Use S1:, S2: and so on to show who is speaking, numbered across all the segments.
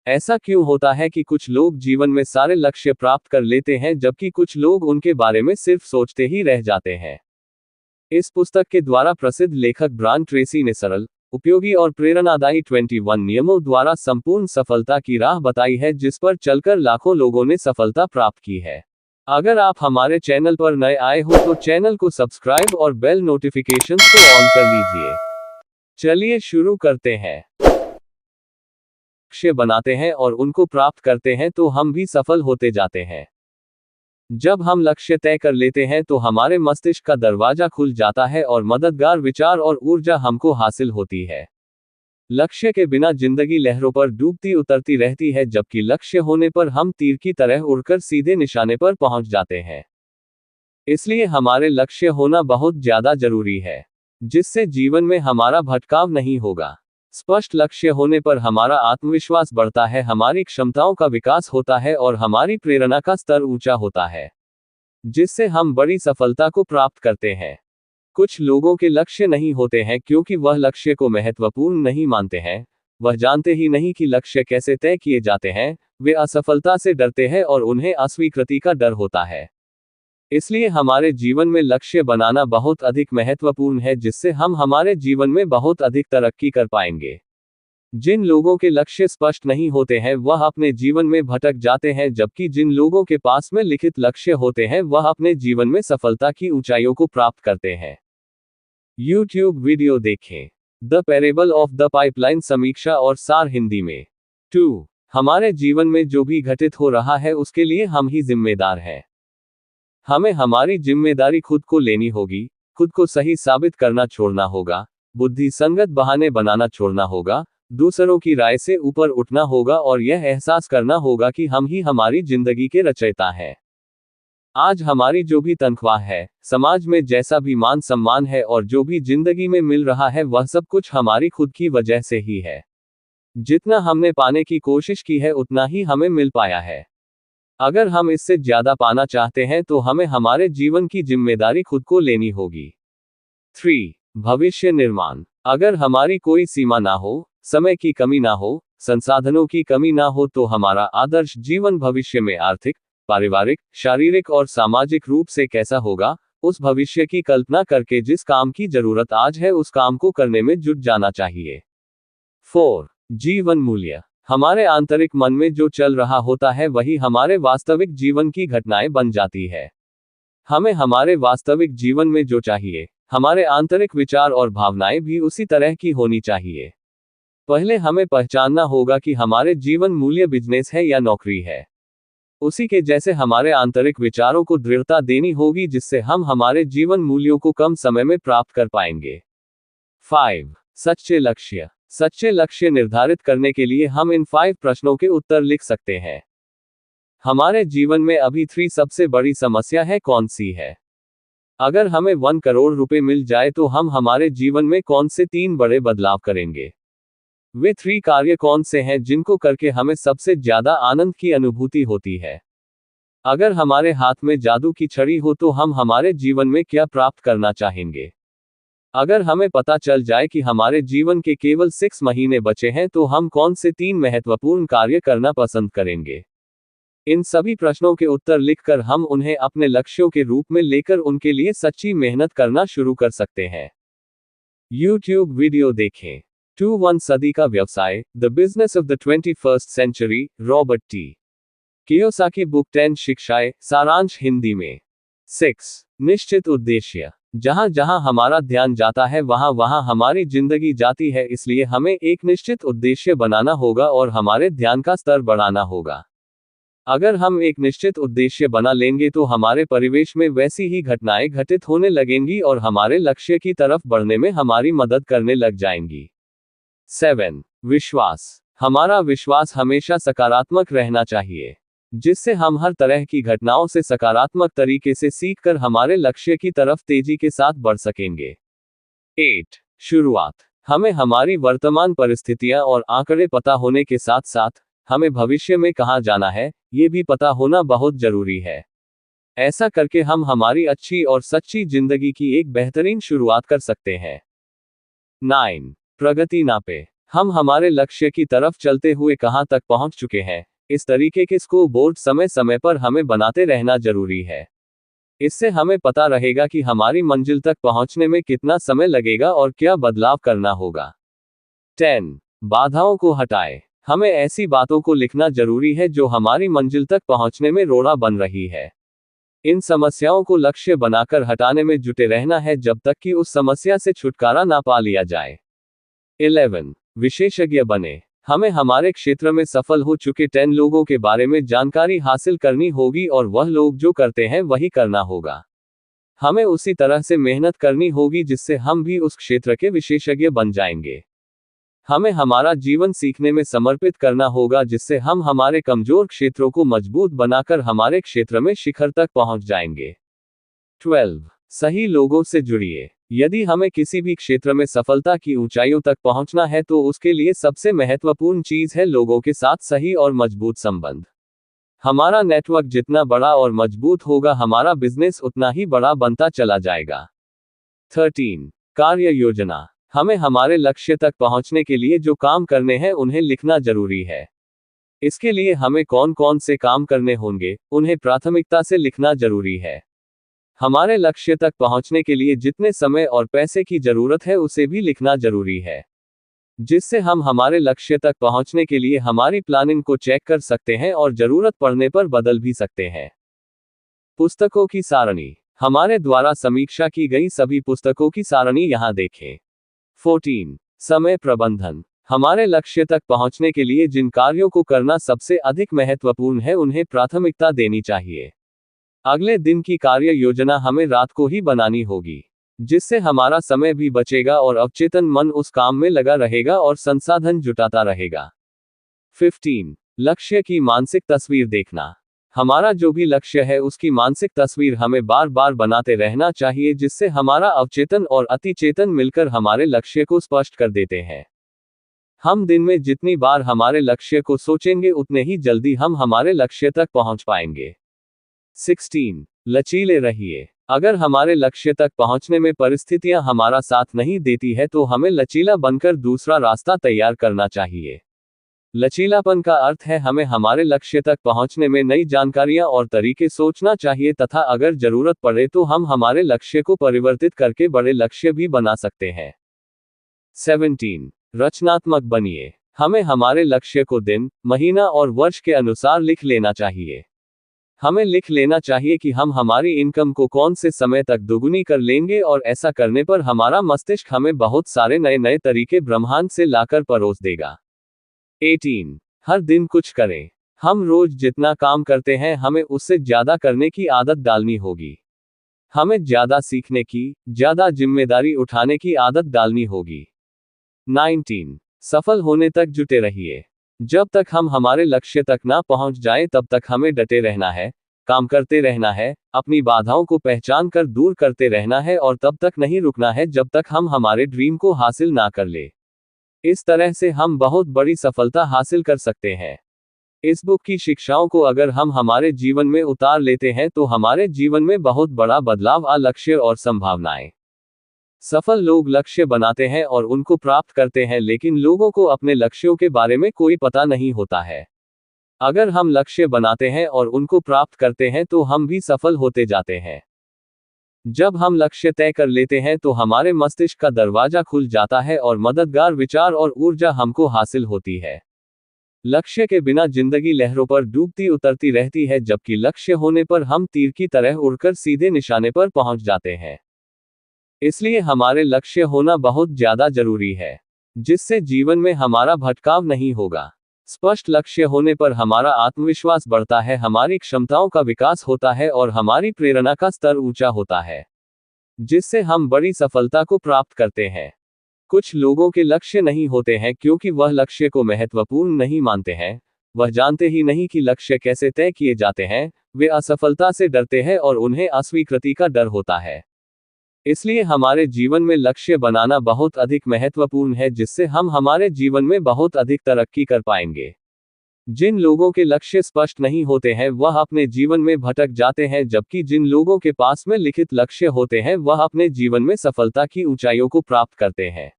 S1: ऐसा क्यों होता है कि कुछ लोग जीवन में सारे लक्ष्य प्राप्त कर लेते हैं जबकि कुछ लोग उनके बारे में सिर्फ सोचते ही रह जाते हैं? इस पुस्तक के द्वारा प्रसिद्ध लेखक ब्रायन ट्रेसी ने सरल, उपयोगी और प्रेरणादायी 21 नियमों द्वारा संपूर्ण सफलता की राह बताई है जिस पर चलकर लाखों लोगों ने सफलता प्राप्त की है। अगर आप हमारे चैनल पर नए आए हो तो चैनल को सब्सक्राइब और बेल नोटिफिकेशंस को ऑन कर लीजिए। चलिए शुरू करते हैं। लक्ष्य बनाते हैं और उनको प्राप्त करते हैं तो हम भी सफल होते जाते हैं। जब हम लक्ष्य तय कर लेते हैं तो हमारे मस्तिष्क का दरवाजा खुल जाता है और मददगार विचार और ऊर्जा हमको हासिल होती है। लक्ष्य के बिना जिंदगी लहरों पर डूबती उतरती रहती है जबकि लक्ष्य होने पर हम तीर की तरह उड़कर सीधे निशाने पर पहुंच जाते हैं। इसलिए हमारे लक्ष्य होना बहुत ज्यादा जरूरी है, जिससे जीवन में हमारा भटकाव नहीं होगा। स्पष्ट लक्ष्य होने पर हमारा आत्मविश्वास बढ़ता है, हमारी क्षमताओं का विकास होता है और हमारी प्रेरणा का स्तर ऊंचा होता है, जिससे हम बड़ी सफलता को प्राप्त करते हैं। कुछ लोगों के लक्ष्य नहीं होते हैं क्योंकि वह लक्ष्य को महत्वपूर्ण नहीं मानते हैं, वह जानते ही नहीं कि लक्ष्य कैसे तय किए जाते हैं, वे असफलता से डरते हैं और उन्हें अस्वीकृति का डर होता है। इसलिए हमारे जीवन में लक्ष्य बनाना बहुत अधिक महत्वपूर्ण है जिससे हम हमारे जीवन में बहुत अधिक तरक्की कर पाएंगे। जिन लोगों के लक्ष्य स्पष्ट नहीं होते हैं वह अपने जीवन में भटक जाते हैं जबकि जिन लोगों के पास में लिखित लक्ष्य होते हैं वह अपने जीवन में सफलता की ऊंचाइयों को प्राप्त करते हैं। YouTube वीडियो देखें। The parable of the pipeline समीक्षा और सार हिंदी में। 2. हमारे जीवन में जो भी घटित हो रहा है उसके लिए हम ही जिम्मेदार हैं। हमें हमारी जिम्मेदारी खुद को लेनी होगी, खुद को सही साबित करना छोड़ना होगा, बुद्धि संगत बहाने बनाना छोड़ना होगा, दूसरों की राय से ऊपर उठना होगा और यह एहसास करना होगा कि हम ही हमारी जिंदगी के रचयिता हैं। आज हमारी जो भी तनख्वाह है, समाज में जैसा भी मान सम्मान है और जो भी जिंदगी में मिल रहा है वह सब कुछ हमारी खुद की वजह से ही है। जितना हमने पाने की कोशिश की है उतना ही हमें मिल पाया है। अगर हम इससे ज्यादा पाना चाहते हैं तो हमें हमारे जीवन की जिम्मेदारी खुद को लेनी होगी। 3. भविष्य निर्माण। अगर हमारी कोई सीमा ना हो, समय की कमी ना हो, संसाधनों की कमी ना हो तो हमारा आदर्श जीवन भविष्य में आर्थिक, पारिवारिक, शारीरिक और सामाजिक रूप से कैसा होगा, उस भविष्य की कल्पना करके जिस काम की जरूरत आज है उस काम को करने में जुट जाना चाहिए। 4. जीवन मूल्य। हमारे आंतरिक मन में जो चल रहा होता है वही हमारे वास्तविक जीवन की घटनाएं बन जाती है। हमें हमारे वास्तविक जीवन में जो चाहिए, हमारे आंतरिक विचार और भावनाएं भी उसी तरह की होनी चाहिए। पहले हमें पहचानना होगा कि हमारे जीवन मूल्य बिजनेस है या नौकरी है। उसी के जैसे हमारे आंतरिक विचारों को दृढ़ता देनी होगी जिससे हम हमारे जीवन मूल्यों को कम समय में प्राप्त कर पाएंगे। 5. सच्चे लक्ष्य। सच्चे लक्ष्य निर्धारित करने के लिए हम इन 5 प्रश्नों के उत्तर लिख सकते हैं। हमारे जीवन में अभी 3 सबसे बड़ी समस्या है कौन सी है? अगर हमें 1 करोड़ रुपए मिल जाए तो हम हमारे जीवन में कौन से 3 बड़े बदलाव करेंगे? वे 3 कार्य कौन से हैं जिनको करके हमें सबसे ज्यादा आनंद की अनुभूति होती है? अगर हमारे हाथ में जादू की छड़ी हो तो हम हमारे जीवन में क्या प्राप्त करना चाहेंगे? अगर हमें पता चल जाए कि हमारे जीवन के केवल 6 महीने बचे हैं तो हम कौन से 3 महत्वपूर्ण कार्य करना पसंद करेंगे? इन सभी प्रश्नों के उत्तर लिखकर हम उन्हें अपने लक्ष्यों के रूप में लेकर उनके लिए सच्ची मेहनत करना शुरू कर सकते हैं। YouTube वीडियो देखें। 21 सदी का व्यवसाय, the business of the 21st century, Robert T Kiyosaki. Book 10 शिक्षाएं, सारांश हिंदी में। 6. निश्चित उद्देश्य। जहां जहां हमारा ध्यान जाता है वहां वहां हमारी जिंदगी जाती है, इसलिए हमें एक निश्चित उद्देश्य बनाना होगा और हमारे ध्यान का स्तर बढ़ाना होगा। अगर हम एक निश्चित उद्देश्य बना लेंगे तो हमारे परिवेश में वैसी ही घटनाएं घटित होने लगेंगी और हमारे लक्ष्य की तरफ बढ़ने में हमारी मदद करने लग जाएंगी। 7. विश्वास। हमारा विश्वास हमेशा सकारात्मक रहना चाहिए, जिससे हम हर तरह की घटनाओं से सकारात्मक तरीके से सीखकर हमारे लक्ष्य की तरफ तेजी के साथ बढ़ सकेंगे। 8. शुरुआत। हमें हमारी वर्तमान परिस्थितियां और आंकड़े पता होने के साथ साथ हमें भविष्य में कहां जाना है, ये भी पता होना बहुत जरूरी है। ऐसा करके हम हमारी अच्छी और सच्ची जिंदगी की एक बेहतरीन शुरुआत कर सकते हैं। 9. प्रगति नापे। हम हमारे लक्ष्य की तरफ चलते हुए कहां तक पहुंच चुके हैं, इस तरीके के स्कोर बोर्ड समय समय पर हमें बनाते रहना जरूरी है। इससे हमें पता रहेगा कि हमारी मंजिल तक पहुंचने में कितना समय लगेगा और क्या बदलाव करना होगा। 10. बाधाओं को हटाएं। हमें ऐसी बातों को लिखना जरूरी है जो हमारी मंजिल तक पहुंचने में रोड़ा बन रही है। इन समस्याओं को लक्ष्य बनाकर हटाने में जुटे रहना है जब तक कि उस समस्या से छुटकारा ना पा लिया जाए। 11. विशेषज्ञ बने। हमें हमारे क्षेत्र में सफल हो चुके 10 लोगों के बारे में जानकारी हासिल करनी होगी और वह लोग जो करते हैं वही करना होगा। हमें उसी तरह से मेहनत करनी होगी जिससे हम भी उस क्षेत्र के विशेषज्ञ बन जाएंगे। हमें हमारा जीवन सीखने में समर्पित करना होगा जिससे हम हमारे कमजोर क्षेत्रों को मजबूत बनाकर हमारे क्षेत्र में शिखर तक पहुंच जाएंगे। 12. सही लोगों से जुड़िए। यदि हमें किसी भी क्षेत्र में सफलता की ऊंचाइयों तक पहुंचना है तो उसके लिए सबसे महत्वपूर्ण चीज है लोगों के साथ सही और मजबूत संबंध। हमारा नेटवर्क जितना बड़ा और मजबूत होगा हमारा बिजनेस उतना ही बड़ा बनता चला जाएगा। 13. कार्य योजना। हमें हमारे लक्ष्य तक पहुंचने के लिए जो काम करने हैं उन्हें लिखना जरूरी है। इसके लिए हमें कौन कौन से काम करने होंगे, उन्हें प्राथमिकता से लिखना जरूरी है। हमारे लक्ष्य तक पहुंचने के लिए जितने समय और पैसे की जरूरत है उसे भी लिखना जरूरी है, जिससे हम हमारे लक्ष्य तक पहुंचने के लिए हमारी प्लानिंग को चेक कर सकते हैं और जरूरत पड़ने पर बदल भी सकते हैं। पुस्तकों की सारणी। हमारे द्वारा समीक्षा की गई सभी पुस्तकों की सारणी यहां देखें। 14. समय प्रबंधन। हमारे लक्ष्य तक पहुंचने के लिए जिन कार्यों को करना सबसे अधिक महत्वपूर्ण है उन्हें प्राथमिकता देनी चाहिए। अगले दिन की कार्य योजना हमें रात को ही बनानी होगी, जिससे हमारा समय भी बचेगा और अवचेतन मन उस काम में लगा रहेगा और संसाधन जुटाता रहेगा। 15. लक्ष्य की मानसिक तस्वीर देखना। हमारा जो भी लक्ष्य है उसकी मानसिक तस्वीर हमें बार बार बनाते रहना चाहिए जिससे हमारा अवचेतन और अतिचेतन मिलकर हमारे लक्ष्य को स्पष्ट कर देते हैं। हम दिन में जितनी बार हमारे लक्ष्य को सोचेंगे उतने ही जल्दी हम हमारे लक्ष्य तक पहुंच पाएंगे। 16. लचीले रहिए। अगर हमारे लक्ष्य तक पहुंचने में परिस्थितियां हमारा साथ नहीं देती है तो हमें लचीला बनकर दूसरा रास्ता तैयार करना चाहिए। लचीलापन का अर्थ है हमें हमारे लक्ष्य तक पहुंचने में नई जानकारियां और तरीके सोचना चाहिए तथा अगर जरूरत पड़े तो हम हमारे लक्ष्य को परिवर्तित करके बड़े लक्ष्य भी बना सकते हैं। 17. रचनात्मक बनिए। हमें हमारे लक्ष्य को दिन, महीना और वर्ष के अनुसार लिख लेना चाहिए। हमें लिख लेना चाहिए कि हम हमारी इनकम को कौन से समय तक दोगुनी कर लेंगे और ऐसा करने पर हमारा मस्तिष्क हमें बहुत सारे नए नए तरीके ब्रह्मांड से लाकर परोस देगा। 18. हर दिन कुछ करें। हम रोज जितना काम करते हैं हमें उससे ज्यादा करने की आदत डालनी होगी। हमें ज्यादा सीखने की, ज्यादा जिम्मेदारी उठाने की आदत डालनी होगी। 19. सफल होने तक जुटे रहिए। जब तक हम हमारे लक्ष्य तक ना पहुंच जाएं तब तक हमें डटे रहना है, काम करते रहना है, अपनी बाधाओं को पहचान कर दूर करते रहना है और तब तक नहीं रुकना है जब तक हम हमारे ड्रीम को हासिल ना कर ले। इस तरह से हम बहुत बड़ी सफलता हासिल कर सकते हैं। इस बुक की शिक्षाओं को अगर हम हमारे जीवन में उतार लेते हैं तो हमारे जीवन में बहुत बड़ा बदलाव आ लक्ष्य और संभावनाएं। सफल लोग लक्ष्य बनाते हैं और उनको प्राप्त करते हैं लेकिन लोगों को अपने लक्ष्यों के बारे में कोई पता नहीं होता है। अगर हम लक्ष्य बनाते हैं और उनको प्राप्त करते हैं तो हम भी सफल होते जाते हैं। जब हम लक्ष्य तय कर लेते हैं तो हमारे मस्तिष्क का दरवाजा खुल जाता है और मददगार विचार और ऊर्जा हमको हासिल होती है। लक्ष्य के बिना जिंदगी लहरों पर डूबती उतरती रहती है जबकि लक्ष्य होने पर हम तीर की तरह उड़कर सीधे निशाने पर पहुंच जाते हैं। इसलिए हमारे लक्ष्य होना बहुत ज्यादा जरूरी है, जिससे जीवन में हमारा भटकाव नहीं होगा। स्पष्ट लक्ष्य होने पर हमारा आत्मविश्वास बढ़ता है, हमारी क्षमताओं का विकास होता है और हमारी प्रेरणा का स्तर ऊंचा होता है, जिससे हम बड़ी सफलता को प्राप्त करते हैं। कुछ लोगों के लक्ष्य नहीं होते हैं क्योंकि वह लक्ष्य को महत्वपूर्ण नहीं मानते हैं, वह जानते ही नहीं कि लक्ष्य कैसे तय किए जाते हैं, वे असफलता से डरते हैं और उन्हें अस्वीकृति का डर होता है। इसलिए हमारे जीवन में लक्ष्य बनाना बहुत अधिक महत्वपूर्ण है जिससे हम हमारे जीवन में बहुत अधिक तरक्की कर पाएंगे। जिन लोगों के लक्ष्य स्पष्ट नहीं होते हैं वह अपने जीवन में भटक जाते हैं जबकि जिन लोगों के पास में लिखित लक्ष्य होते हैं वह अपने जीवन में सफलता की ऊंचाइयों को प्राप्त करते हैं।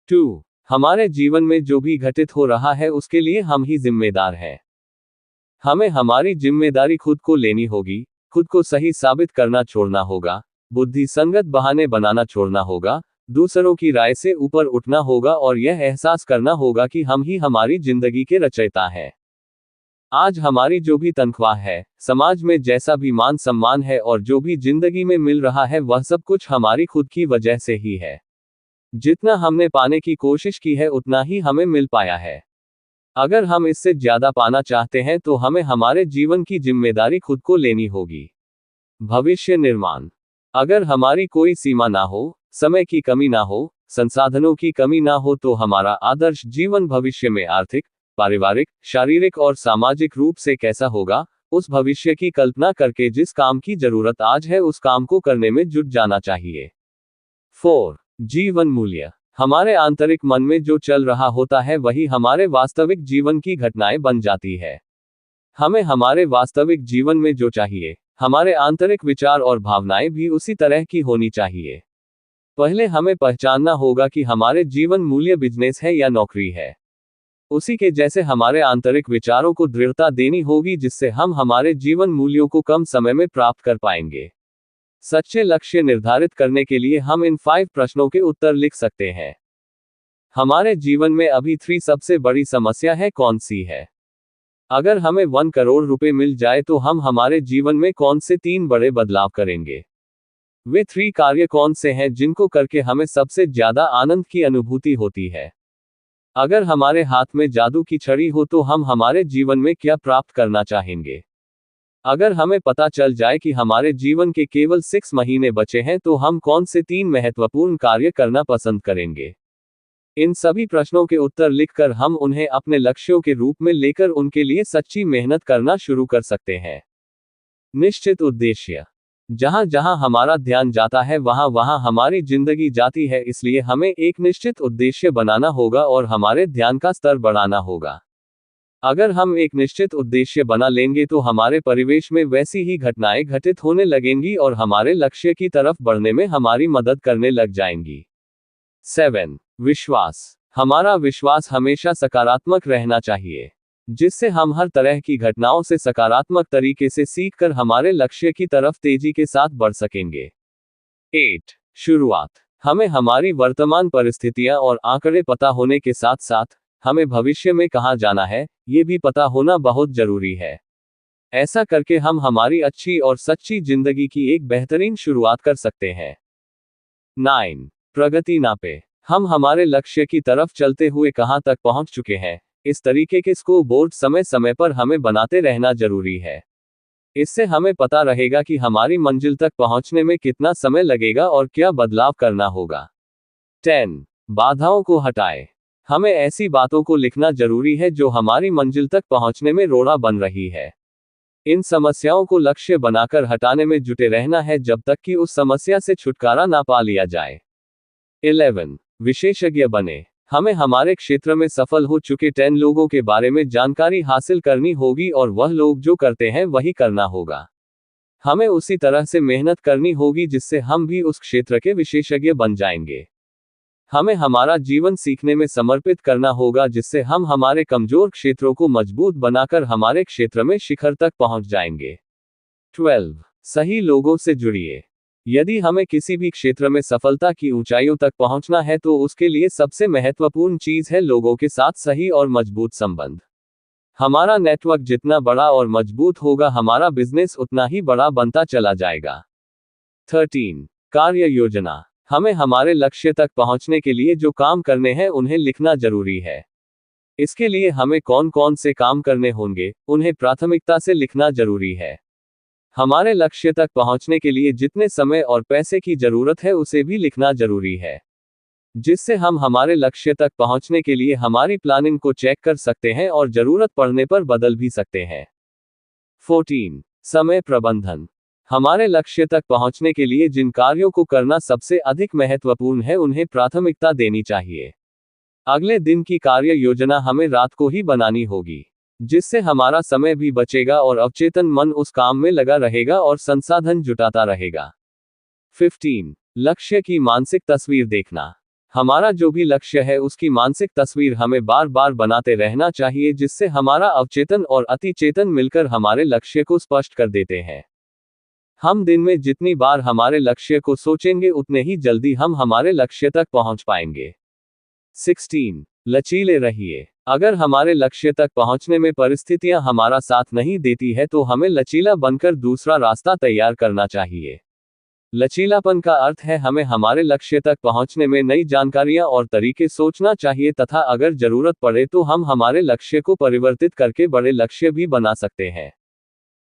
S1: 2. हमारे जीवन में जो भी घटित हो रहा है उसके लिए हम ही जिम्मेदार हैं। हमें हमारी जिम्मेदारी खुद को लेनी होगी, खुद को सही साबित करना छोड़ना होगा, बुद्धि संगत बहाने बनाना छोड़ना होगा, दूसरों की राय से ऊपर उठना होगा और यह एहसास करना होगा कि हम ही हमारी जिंदगी के रचयिता हैं। आज हमारी जो भी तनख्वाह है, समाज में जैसा भी मान सम्मान है और जो भी जिंदगी में मिल रहा है वह सब कुछ हमारी खुद की वजह से ही है। जितना हमने पाने की कोशिश की है उतना ही हमें मिल पाया है। अगर हम इससे ज्यादा पाना चाहते हैं तो हमें हमारे जीवन की जिम्मेदारी खुद को लेनी होगी। भविष्य निर्माण। अगर हमारी कोई सीमा ना हो, समय की कमी ना हो, संसाधनों की कमी ना हो तो हमारा आदर्श जीवन भविष्य में आर्थिक, पारिवारिक, शारीरिक और सामाजिक रूप से कैसा होगा, उस भविष्य की कल्पना करके जिस काम की जरूरत आज है उस काम को करने में जुट जाना चाहिए। 4. जीवन मूल्य। हमारे आंतरिक मन में जो चल रहा होता है वही हमारे वास्तविक जीवन की घटनाएं बन जाती है। हमें हमारे वास्तविक जीवन में जो चाहिए, हमारे आंतरिक विचार और भावनाएं भी उसी तरह की होनी चाहिए। पहले हमें पहचानना होगा कि हमारे जीवन मूल्य बिजनेस है या नौकरी है। उसी के जैसे हमारे आंतरिक विचारों को दृढ़ता देनी होगी जिससे हम हमारे जीवन मूल्यों को कम समय में प्राप्त कर पाएंगे। सच्चे लक्ष्य निर्धारित करने के लिए हम इन 5 प्रश्नों के उत्तर लिख सकते हैं। हमारे जीवन में अभी 3 सबसे बड़ी समस्या है कौन सी है? अगर हमें 1 करोड़ रुपए मिल जाए तो हम हमारे जीवन में कौन से 3 बड़े बदलाव करेंगे? वे 3 कार्य कौन से हैं जिनको करके हमें सबसे ज्यादा आनंद की अनुभूति होती है? अगर हमारे हाथ में जादू की छड़ी हो तो हम हमारे जीवन में क्या प्राप्त करना चाहेंगे? अगर हमें पता चल जाए कि हमारे जीवन के केवल 6 महीने बचे हैं तो हम कौन से 3 महत्वपूर्ण कार्य करना पसंद करेंगे? इन सभी प्रश्नों के उत्तर लिखकर हम उन्हें अपने लक्ष्यों के रूप में लेकर उनके लिए सच्ची मेहनत करना शुरू कर सकते हैं। निश्चित उद्देश्य। जहां जहां हमारा ध्यान जाता है वहां वहां हमारी जिंदगी जाती है, इसलिए हमें एक निश्चित उद्देश्य बनाना होगा और हमारे ध्यान का स्तर बढ़ाना होगा। अगर हम एक निश्चित उद्देश्य बना लेंगे तो हमारे परिवेश में वैसी ही घटनाएं घटित होने लगेंगी और हमारे लक्ष्य की तरफ बढ़ने में हमारी मदद करने लग जाएंगी। 7. विश्वास। हमारा विश्वास हमेशा सकारात्मक रहना चाहिए, जिससे हम हर तरह की घटनाओं से सकारात्मक तरीके से सीखकर हमारे लक्ष्य की तरफ तेजी के साथ बढ़ सकेंगे। 8. शुरुआत। हमें हमारी वर्तमान परिस्थितियां और आंकड़े पता होने के साथ साथ हमें भविष्य में कहां जाना है, ये भी पता होना बहुत जरूरी है। ऐसा करके हम हमारी अच्छी और सच्ची जिंदगी की एक बेहतरीन शुरुआत कर सकते हैं। 9. प्रगति नापे। हम हमारे लक्ष्य की तरफ चलते हुए कहां तक पहुंच चुके हैं, इस तरीके के स्कोर बोर्ड समय समय पर हमें बनाते रहना जरूरी है। इससे हमें पता रहेगा कि हमारी मंजिल तक पहुंचने में कितना समय लगेगा और क्या बदलाव करना होगा। 10. बाधाओं को हटाए। हमें ऐसी बातों को लिखना जरूरी है जो हमारी मंजिल तक पहुंचने में रोड़ा बन रही है। इन समस्याओं को लक्ष्य बनाकर हटाने में जुटे रहना है जब तक कि उस समस्या से छुटकारा ना पा लिया जाए। 11. विशेषज्ञ बने। हमें हमारे क्षेत्र में सफल हो चुके 10 लोगों के बारे में जानकारी हासिल करनी होगी और वह लोग जो करते हैं वही करना होगा। हमें उसी तरह से मेहनत करनी होगी जिससे हम भी उस क्षेत्र के विशेषज्ञ बन जाएंगे। हमें हमारा जीवन सीखने में समर्पित करना होगा जिससे हम हमारे कमजोर क्षेत्रों को मजबूत बनाकर हमारे क्षेत्र में शिखर तक पहुंच जाएंगे। 12. सही लोगों से जुड़िए। यदि हमें किसी भी क्षेत्र में सफलता की ऊंचाइयों तक पहुंचना है तो उसके लिए सबसे महत्वपूर्ण चीज है लोगों के साथ सही और मजबूत संबंध। हमारा नेटवर्क जितना बड़ा और मजबूत होगा हमारा बिजनेस उतना ही बड़ा बनता चला जाएगा। 13. कार्य योजना। हमें हमारे लक्ष्य तक पहुंचने के लिए जो काम करने हैं उन्हें लिखना जरूरी है। इसके लिए हमें कौन कौन से काम करने होंगे, उन्हें प्राथमिकता से लिखना जरूरी है। हमारे लक्ष्य तक पहुंचने के लिए जितने समय और पैसे की जरूरत है उसे भी लिखना जरूरी है, जिससे हम हमारे लक्ष्य तक पहुंचने के लिए हमारी प्लानिंग को चेक कर सकते हैं और जरूरत पड़ने पर बदल भी सकते हैं। 14. समय प्रबंधन। हमारे लक्ष्य तक पहुंचने के लिए जिन कार्यों को करना सबसे अधिक महत्वपूर्ण है उन्हें प्राथमिकता देनी चाहिए। अगले दिन की कार्य योजना हमें रात को ही बनानी होगी, जिससे हमारा समय भी बचेगा और अवचेतन मन उस काम में लगा रहेगा और संसाधन जुटाता रहेगा। 15. लक्ष्य की मानसिक तस्वीर देखना। हमारा जो भी लक्ष्य है उसकी मानसिक तस्वीर हमें बार बार बनाते रहना चाहिए, जिससे हमारा अवचेतन और अतिचेतन मिलकर हमारे लक्ष्य को स्पष्ट कर देते हैं। हम दिन में जितनी बार हमारे लक्ष्य को सोचेंगे उतने ही जल्दी हम हमारे लक्ष्य तक पहुंच पाएंगे। 16. लचीले रहिए। अगर हमारे लक्ष्य तक पहुंचने में परिस्थितियां हमारा साथ नहीं देती है तो हमें लचीला बनकर दूसरा रास्ता तैयार करना चाहिए। लचीलापन का अर्थ है हमें हमारे लक्ष्य तक पहुंचने में नई जानकारियां और तरीके सोचना चाहिए तथा अगर जरूरत पड़े तो हम हमारे लक्ष्य को परिवर्तित करके बड़े लक्ष्य भी बना सकते हैं।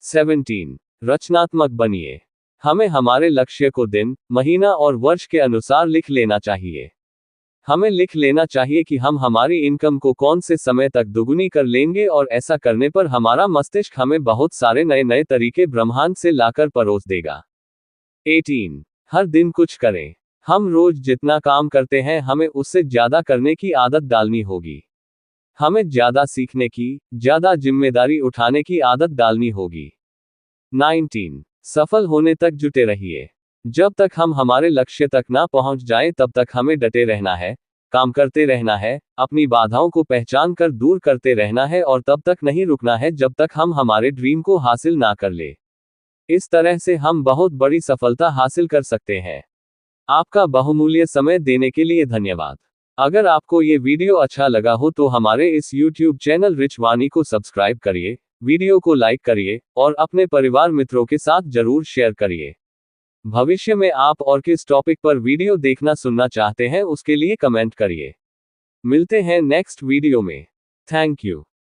S1: 17. रचनात्मक बनिए। हमें हमारे लक्ष्य को दिन, महीना और वर्ष के अनुसार लिख लेना चाहिए। हमें लिख लेना चाहिए कि हम हमारी इनकम को कौन से समय तक दुगुनी कर लेंगे और ऐसा करने पर हमारा मस्तिष्क हमें बहुत सारे नए नए तरीके ब्रह्मांड से लाकर परोस देगा। 18. हर दिन कुछ करें। हम रोज जितना काम करते हैं हमें उससे ज्यादा करने की आदत डालनी होगी। हमें ज्यादा सीखने की, ज्यादा जिम्मेदारी उठाने की आदत डालनी होगी। 19. सफल होने तक जुटे रहिए। जब तक हम हमारे लक्ष्य तक ना पहुंच जाएं तब तक हमें डटे रहना है, काम करते रहना है, अपनी बाधाओं को पहचान कर दूर करते रहना है और तब तक नहीं रुकना है जब तक हम हमारे ड्रीम को हासिल ना कर ले। इस तरह से हम बहुत बड़ी सफलता हासिल कर सकते हैं। आपका बहुमूल्य समय देने के लिए धन्यवाद। अगर आपको ये वीडियो अच्छा लगा हो तो हमारे इस YouTube चैनल रिच वाणी को सब्सक्राइब करिए, वीडियो को लाइक करिए और अपने परिवार मित्रों के साथ जरूर शेयर करिए। भविष्य में आप और किस टॉपिक पर वीडियो देखना सुनना चाहते हैं उसके लिए कमेंट करिए। मिलते हैं नेक्स्ट वीडियो में। Thank you.